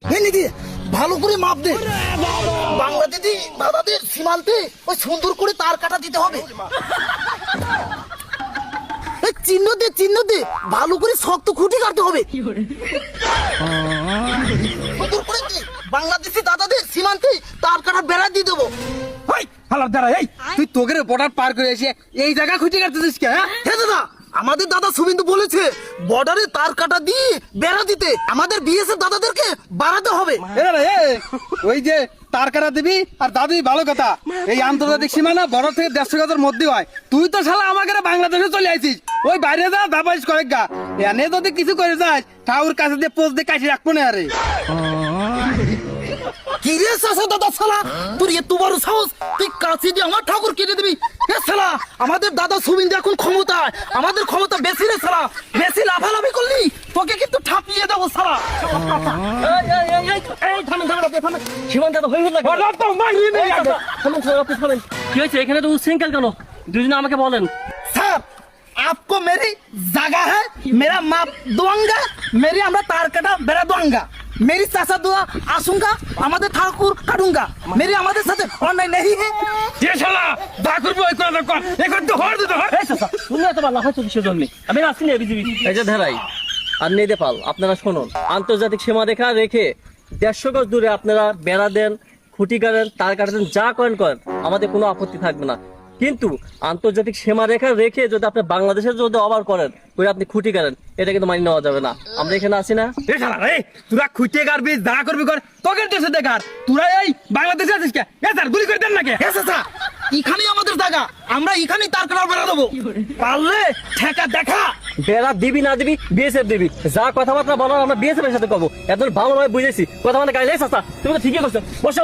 নিধি ভালো করে মাপ দে। বাংলাদেশি দাদাদের সীমান্তে ওই সুন্দর করে তার কাটা দিতে হবে। চিহ্ন দে ভালো করে শক্ত খুঁটি কাটতে হবে। সুন্দর করে দে, বাংলাদেশি দাদাদের সীমান্তে তার কাটা বেড়া দিয়ে দেবো। তুই তোকে বর্ডার পার করে এসে এই জায়গা খুঁজে কাটতেছিস কে? হ্যাঁ দাদা, আমাদের দাদা শুভেন্দু বলেছে বর্ডারে তার কাটা দিয়ে বেড়া দিতে আমাদের বিএসএফ দাদাদেরকে বাড়াতে হবে। ওই যে তার কাটা দিবি আর দাদু ভালো কথা, এই আন্তর্জাতিক সীমানা বর্ডার থেকে 150 গজের মধ্যে হয়। তুই তো শালা আমাকে বাংলাদেশে চলে আসিস, ওই বাইরে যা দাবাইস কয়েক গা, এনে যদি কিছু করে যাস ঠাকুর কাছে দিয়ে পোস্ট দিয়ে কাটি রাখবো না। আরে কি রে চাচা দাদা শালা, তোর এত বড় সাহস, তুই কাছে দিয়ে আমার ঠাকুর কেটে দিবি? এ শালা, আমাদের দাদা শুভেন্দু এখন ক্ষমতায়, আমাদের ক্ষমতা বেশি রে শালা, বেশি লাফালাফি করলি তোকে কিন্তু ঠাপিয়ে দেবো শালা। কি হয়েছে এখানে তো উচ্ছৃঙ্খল কেন? দুজনে আমাকে বলেন। স্যার, आपको मेरी जगह है, मेरा माप दूंगा, मेरी আমরা তার কাটা বেড়া दूंगा, मेरी चाचा दुआ आसूंगा, আমাদের ঠাকুর কাটूंगा, मेरी আমাদের সাথে অন্যায় नहीं है। যে শালা দা করবো ওই করে কর, এখন তো হর দিতে হয়। এই চাচা, তুমি এত ভালো লাফাচ্ছ কিসের জন্য? আমি আসছি না বিজিবি। এই যে ধেরাই আর নেদেপাল, আপনারা শুনুন, আন্তর্জাতিক সীমা রেখা রেখে 150 গজ দূরে আপনারা বেড়া দেন, খুঁটি কাটেন, তার কাটেন, যা করেন আমাদের কোনো আপত্তি থাকবে না। কিন্তু আন্তর্জাতিক সীমা রেখা রেখে যদি আপনি বাংলাদেশের যদি অবার করেন, ওই আপনি খুঁটি কাটেন, এটা কিন্তু মানি নেওয়া যাবে না। আমরা এখানে আছি না? এ শালা রে, তোরা খুঁটে কাটবি, যা করবি কর, তোকে দেশে দেখার, তোরা এই বাংলাদেশে আছিস কে? এ স্যার গুলি করে দেন না কে? হ্যাঁ চাচা, এখানেই আমাদের জায়গা, আমরা এখানেই তার কাটা বেড়া দেবো, পারলে ঠেকা দেখা। বেড়া দিবি না দিবি বিএসএফ দিবি, যা কথাবার্তা বলার আমরা বিএসএফ এর সাথে করবো। এত ভালোভাবে বুঝেছি কথা মানে গাইলে চাচা, তুমি তো ঠিকই করছো। বসে